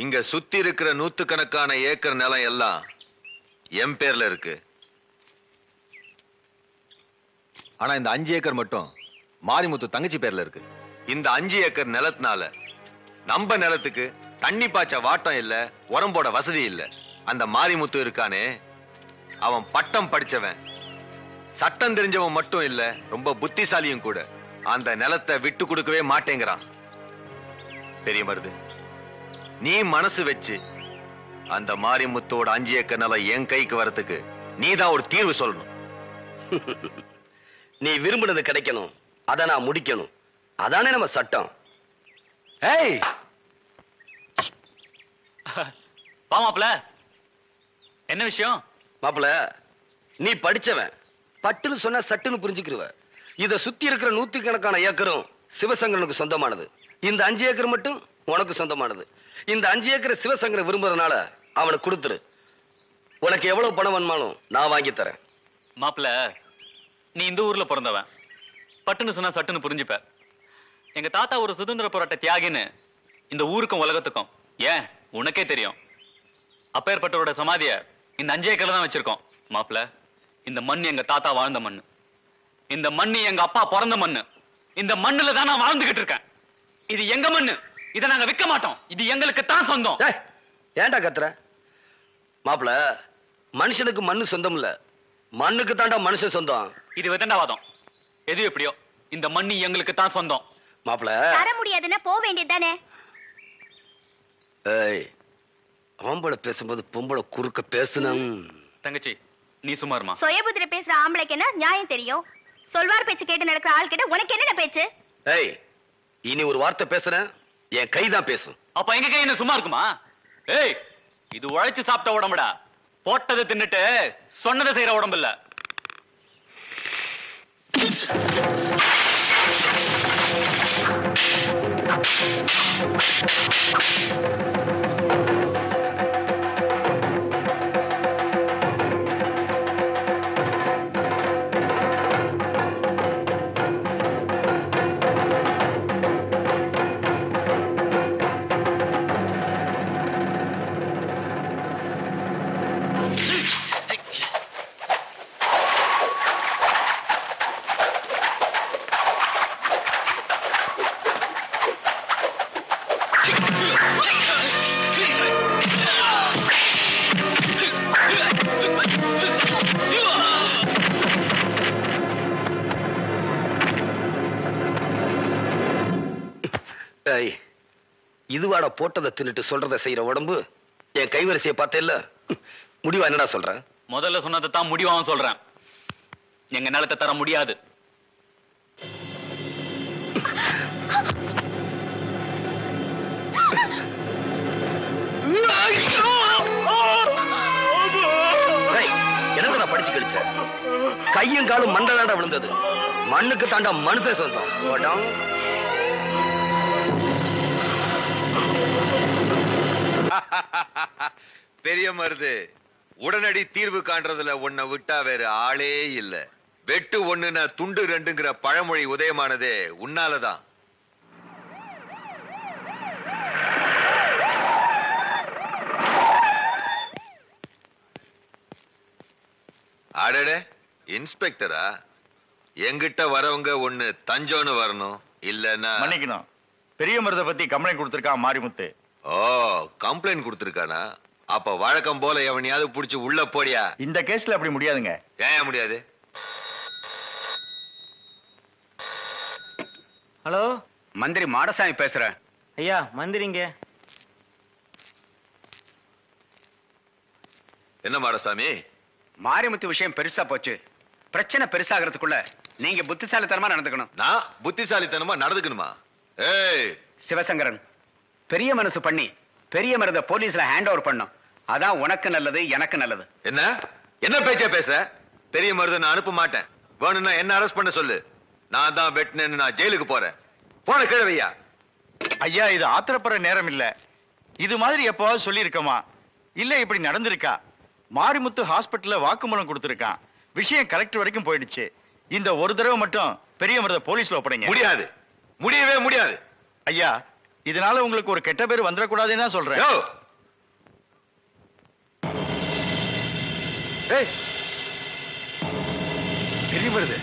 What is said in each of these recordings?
இங்க சுத்தி இருக்கிற நூத்துக்கணக்கான ஏக்கர் நிலம் எல்லாம் என் பேர்ல இருக்கு. ஆனா இந்த 5 ஏக்கர் மட்டும் மாரிமுத்து தங்கச்சி பேர்ல இருக்கு. இந்த 5 ஏக்கர் நிலத்தினால நம்ம நிலத்துக்கு தண்ணி பாய்ச்ச வாட்டம் இல்ல, உரம்போட வசதி இல்ல. அந்த மாரிமுத்து இருக்கானே, அவன் பட்டம் படிச்சவன், சட்டம் தெரிஞ்சவன் மட்டும் இல்ல, ரொம்ப புத்திசாலியும் கூட. அந்த நிலத்தை விட்டு கொடுக்கவே மாட்டேங்கிறான். பெரிய மருது, நீ மனசு வச்சு அந்த மாரிமுத்தோட 5 ஏக்கர் நிலம் என் கைக்கு வரதுக்கு நீதான் ஒரு தீர்வு சொல்லணும். நீ விரும்பினது கிடைக்கணும், அத நான் முடிக்கணும். அதானே நம்ம சட்டம். ஏய் வா மாப்ள, என்ன விஷயம்? மாப்பிள, நீ படிச்சவன், பட்டுன்னு சொன்னா சட்டுன்னு புரிஞ்சுக்கிருவ. இத சுத்தி இருக்கிற 100கணக்கான ஏக்கரும் சிவசங்கரனுக்கு சொந்தமானது. இந்த 5 ஏக்கர் மட்டும் உனக்கு சொந்தமானது. இந்த 5 ஏக்கர் சிவசங்கரன் விரும்புறதுனால அவனுக்கு கொடுத்துரு. உனக்கு எவ்வளவு பணம் வேணுமாலும் நான் வாங்கி தரேன். மாப்ள, நீ இந்த ஊர்ல பிறந்தவன், பட்டுன்னு சொன்னா சட்டுன்னு புரிஞ்சுப்ப. எங்க தாத்தா ஒரு சுதந்திர போராட்ட தியாகின்னு இந்த ஊருக்கும் உலகத்துக்கும் ஏன் உனக்கே தெரியும். அப்பேற்பட்டவரோட சமாதிய இந்த 5 ஏக்கர்ல தான் வச்சிருக்கோம். மாப்ள, இந்த மண் எங்க தாத்தா வாழ்ந்த மண்ணு, இந்த மண்ணு எங்க அப்பா பிறந்த மண்ணு. இந்த மண்ணுல தான் நான் வாழ்ந்துகிட்டு இருக்கேன். இது எங்க மண்ணு, இதை நாங்க விற்க மாட்டோம். இது எங்களுக்கு தான் சொந்தம். ஏன்டா கத்துற? மாப்பிள, மனுஷனுக்கு மண்ணு சொந்தம் இல்ல, மண்ணுக்கு தாண்டா மனுஷன் சொந்தம். இது விதண்டாவாதம். எது எப்படியோ இந்த மண்ணு எங்களுக்கு தான் சொந்தம். மாப்பிள, தர முடியாதுன்னா போக வேண்டியதுதானே. ஏய், ஆம்பளை பேசும்போது பொம்பளை குறுக்க பேசணும். தங்கச்சி, நீ சும்மாருமா. சுயபுத்திர பேசுற ஆம்பளைக்கு என்ன நியாயம் தெரியும்? சொல்வார் பேச்சு கேட்டு நடக்கிற ஆள் கிட்ட உனக்கு என்ன பேச்சு? ஏய், இனி ஒரு வார்த்தை பேசுற என் கைதான் பேசும். அப்ப எங்க கை என்ன சும்மா இருக்குமா? ஏய், இது உழைச்சு சாப்பிட்ட உடம்புடா. போட்டதை தின்னுட்டு சொன்னதை செய்யற உடம்பு இல்ல. இதுவாட போட்டதை தின்னுட்டு சொல்றதை செய்யற உடம்பு. என் கைவரிசையை பார்த்தேல்ல, முடிவா என்னடா சொல்ற? முதல்ல சொன்னதை தான் முடிவாவும் சொல்றேன். எங்க நிலத்தை தர முடியாது. எனக்கு நான் படிச்சு கழிச்ச கையும் காலும் மண்டலாண்டா விழுந்தது. மண்ணுக்கு தாண்டா மனுஷன் சொந்தம். பெரிய மருது, உடனடி தீர்வு காண்றதுல உன்னை விட்டா வேற ஆளே இல்ல. வெட்டு ஒண்ணுன்னா துண்டு ரெண்டுங்கிற பழமொழி உதயமானதே உன்னாலதான். அடடே, இன்ஸ்பெக்டரா? எங்கிட்ட வரவங்க ஒண்ணு தஞ்சோன்னு வரணும், இல்லன்னா மன்னிக்கணும். பெரிய மருதை பத்தி கம்ப்ளைண்ட் கொடுத்திருக்கான் மாரிமுத்து. ஓ, கம்ப்ளைண்ட் கொடுத்திருக்கானா? அப்ப வழக்கம் போல எவனையாவது புடிச்சு உள்ள போடியா. இந்த கேஸ்ல அப்படி முடியாதுங்க. ஏன் முடியாது? ஹலோ, மந்திரி மாடசாமி பேசுறேன். ஐயா மந்திரிங்க. என்ன மாடசாமி? மாரிமுத்து விஷயம் பெருசா போச்சு. பிரச்சனை பெருசாகிறதுக்குள்ள நீங்க புத்திசாலித்தனமா நடந்துக்கணும். நான் புத்திசாலித்தனமா நடந்துக்கணுமா? ஏய் சிவசங்கரன், பெரிய மனசு பண்ணி பெரிய மருத போலீஸ்ல ஹேண்ட் ஓவர் பண்ணும். அதான் உனக்கு நல்லது, எனக்கு நல்லது. என்ன என்ன பேச்சா பேசுற? பெரிய மருத நான் அனுப்ப மாட்டேன். வேணும்னா என்ன அரெஸ்ட் பண்ண சொல்லு. நான் தான் வெட்டினேன்னு நான் ஜெயிலுக்கு போறேன். போன கிழவையா. ஐயா, இது ஆத்திரப்படுற நேரம் இல்ல. இது மாதிரி எப்பவாவது சொல்லி இருக்கமா? இல்ல இப்படி நடந்திருக்கா? மாரிமுத்து ஹாஸ்பிட்டல்ல வாக்குமூலம் கொடுத்திருக்கான். விஷயம் கலெக்டர் வரைக்கும் போயிடுச்சு. இந்த ஒரு தடவை மட்டும் பெரிய மருத போலீஸ்ல ஒப்படைங்க. முடியாது, முடியவே முடியாது. ஐயா, இதனால உங்களுக்கு ஒரு கெட்ட பேர் வந்துடக்கூடாதுன்னு தான் சொல்றேன். யோ! ஏய்! பெரிய மருது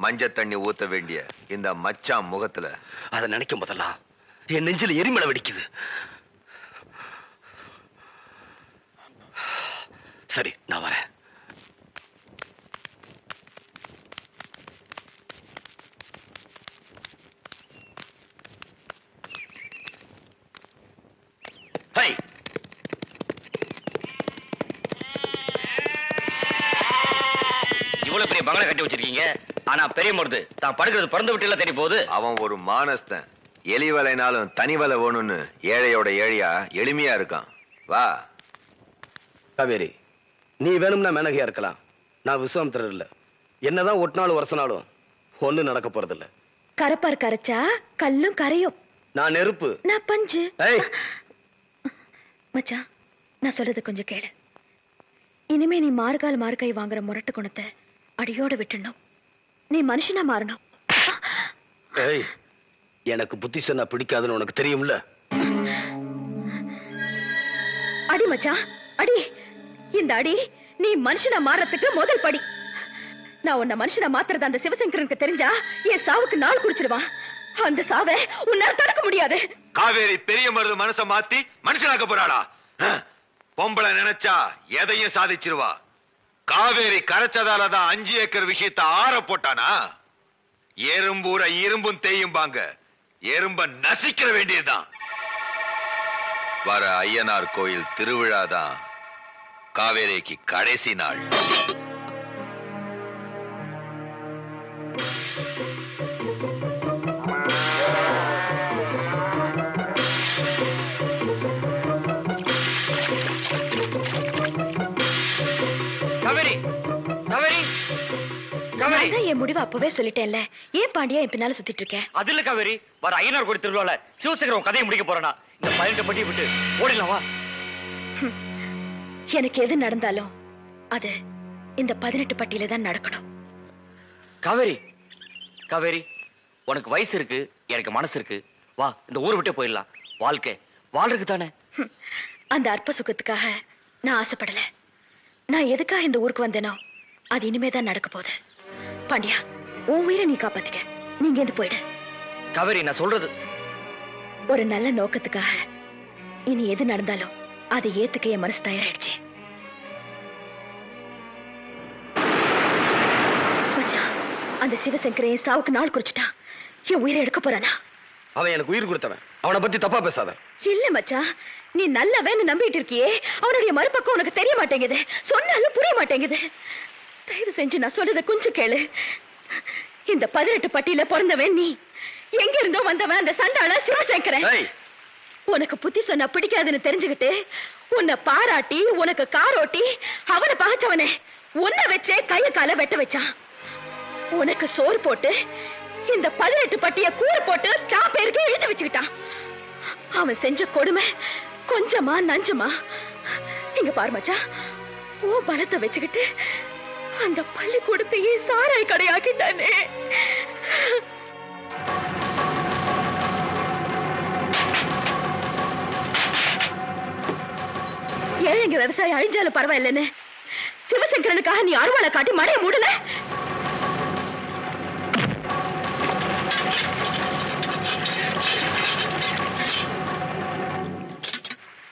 மஞ்ச தண்ணி ஊத்த வேண்டிய இந்த மச்சான் முகத்துல அதை நினைக்கும் போதெல்லாம் என் நெஞ்சில எரிமலை வெடிக்குது. சரி, நான் வரேன். ஹை! இவ்வளவு பெரிய பங்களா கட்டி வச்சிருக்கீங்க, ஆனா பெரிய மருது தான் படுக்கிறது பிறந்த விட்டு தெரிய போகுது. அவன் ஒரு மானஸ்தன். எலி வலைனாலும் தனி வலை வேணும்னு ஏழையோட ஏழையா எளிமையா இருக்கான். வா காவேரி, நீ வேணும்னா மேனகையா இருக்கலாம். நான் விஸ்வாமித்திரர் இல்ல. என்னதான் ஒட்டினாலும் வருஷனாலும் ஒண்ணு நடக்க போறதில்ல. கரப்பார் கரைச்சா கல்லும் கரையும். நான் நெருப்பு. நான் பஞ்சு. ஏய்! மச்சான், நான் சொல்றது கொஞ்சம் கேளு. இனிமே நீ மார்கால் மார்கை வாங்குற முரட்டு குணத்தை அடியோட விட்டுணும். நீ மனுஷனா மாறணும். ஏய், எனக்கு புத்தி சொன்னா பிடிக்காதுன்னு உனக்கு தெரியும்ல. அடி மச்சான், அடி. இந்த அடி நீ மனுஷனா மாறத்துக்கு முதல் படி. நான் உன்னை மனுஷனா மாத்துறது அந்த சிவசங்கரனுக்கு தெரிஞ்சா என் சாவுக்கு நாள் குறிச்சிடுவான். அந்த சாவை உன்னால தடுக்க முடியாது. காவேரி பெரிய மருது மனச மாத்தி மனுஷனாக்க போறாளா? பொம்பளை நினைச்சா எதையும் சாதிச்சிருவா. காவேரி கரைச்சதாலதான் 5 ஏக்கர் விஷயத்தை ஆற போட்டானா? எறும்பூர இரும்பும் தேயும்பாங்க. எறும்ப நசிக்கிற வேண்டியதுதான். வர ஐயனார் கோயில் திருவிழாதான் காவேரிக்கு கடைசி நாள். காவேரி, காவேரி, காவேரி. நான் என் முடிவை அப்பவே சொல்லிட்டேன்ல. ஏன் பாண்டியா என் பின்னால சுத்திட்டு இருக்கேன்? அது இல்ல காவேரி, வர ஐயனார் கோயில் திருவிழால சிவசேகரம் கதையை முடிக்க போறானா? இந்த 18 பட்டியை விட்டு ஓடிடலாம் வா. எனக்கு எது நடந்தாலும் அது இந்த 18 பட்டியில தான் நடக்கணும். காவேரி, காவேரி, உனக்கு வயசு இருக்கு, எனக்கு மனசு இருக்கு. வா, இந்த ஊரை விட்டே போயிடலாம். வாழ்க்கை வாழ்றதுக்கு தானே. அந்த அற்ப சுகத்துக்காக நான் ஆசைப்படல. நான் எதுக்காக இந்த ஊருக்கு வந்தேனோ அது இனிமேதான் நடக்க போகுது. பாண்டியா, உன் உயிரை நீ காப்பாத்திக்க. நீங்க இருந்து போயிடு. காவேரி, நான் சொல்றது ஒரு நல்ல நோக்கத்துக்காக இனி எது நடந்தாலும் அதை ஏத்துக்க என் மனசு தயாராயிடுச்சு. மச்சான், அந்த சிவசங்கரையும் சாவுக்கு நாள் குறிச்சிட்டான். என் உயிரை எடுக்க போறானா? அவன் எனக்கு உயிர் கொடுத்தவன். அவனை பத்தி தப்பா பேசாத. இல்ல மச்சான், நீ நல்லவன்னு நம்பிட்டு இருக்கியே, அவனுடைய மறுபக்கம் உனக்கு தெரிய மாட்டேங்குது. சொன்னாலும் புரிய மாட்டேங்குது. தயவு செஞ்சு நான் சொல்றத கொஞ்சம் கேளு. இந்த 18 பட்டியில பிறந்தவன் நீ. எங்க இருந்தோ வந்தவன் அந்த சண்டாள சிவசங்கரன். உனக்கு புத்தி சொன்னா பிடிக்காதுன்னு தெரிஞ்சுக்கிட்டு உன்னை பாராட்டி உனக்கு காரோட்டி அவனை பகைச்சவனே உன்னை வச்சே கைய கால வெட்ட வச்சான். உனக்கு சோறு போட்டு இந்த 18 பட்டிய கூறு போட்டு தான் பேருக்கு எழுதி வச்சுக்கிட்டான். அவன் செஞ்ச கொடுமை கொஞ்சமா நஞ்சமா? இங்க பாரு மச்சான், ஓ பலத்தை வச்சுக்கிட்டு அந்த பள்ளிக்கூடத்தையே சாராய் கடையாக்கிட்டானே. ஏழைங்க விவசாயம் அழிஞ்சாலும் பரவாயில்லன்னு சிவசங்கரனுக்காக நீ அருவாளை காட்டி மழைய மூடல.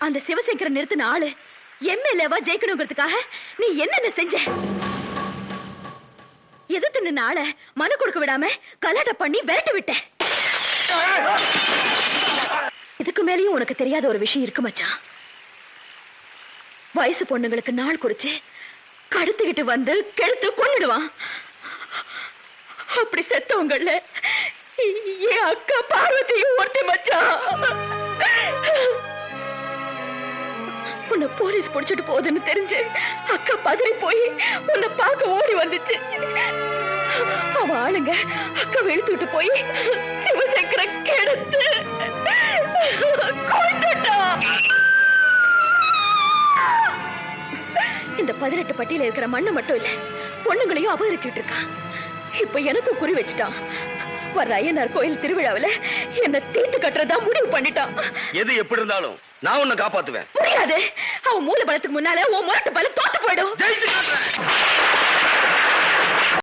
அந்த சிவசங்கரன் நிறுத்தின ஆளு எம்எல்ஏவா ஜெயிக்கணுங்கிறதுக்காக நீ என்னென்ன செஞ்ச? எதிர்த்து நின்ன ஆளை மனு கொடுக்க விடாம கலாட்டம் பண்ணி விரட்டி விட்ட. இதுக்கு மேலேயும் உனக்கு தெரியாத ஒரு விஷயம் இருக்கு மச்சான். வயசு பொண்ணுங்களுக்கு நாள் குறிச்சு கடத்திக்கிட்டு வந்து கெடுத்து கொன்னுடுவான். அப்படி செத்தவங்கள என் அக்கா பார்வதியும் ஒருத்தி மச்சான். உன்னை போலீஸ் பிடிச்சிட்டு போகுதுன்னு தெரிஞ்சு அக்கா பதறி போய் உன்னை பார்க்க ஓடி வந்துச்சு. அவ ஆளுங்க அக்கா வெளுத்துட்டு போய் சிவசங்கர கெடுத்து கொன்னுட்டா. இந்த 18 பட்டியல இருக்கிற மண்ணு மட்டும் இல்ல, பொண்ணுங்களையும் அபகரிச்சுட்டு இருக்கான். இப்ப எனக்கும் குறி வச்சுட்டான். வர்ற ஐயனார் கோயில் திருவிழாவில என்ன தீர்த்து கட்டுறதா முடிவு பண்ணிட்டான். எது எப்படி இருந்தாலும் நான் உன்னை காப்பாத்துவேன். முடியாது. அவன் மூல பலத்துக்கு முன்னால உன் முரட்டு பலம் தோத்து போயிடும். ஜெயிச்சு காட்டுறேன்.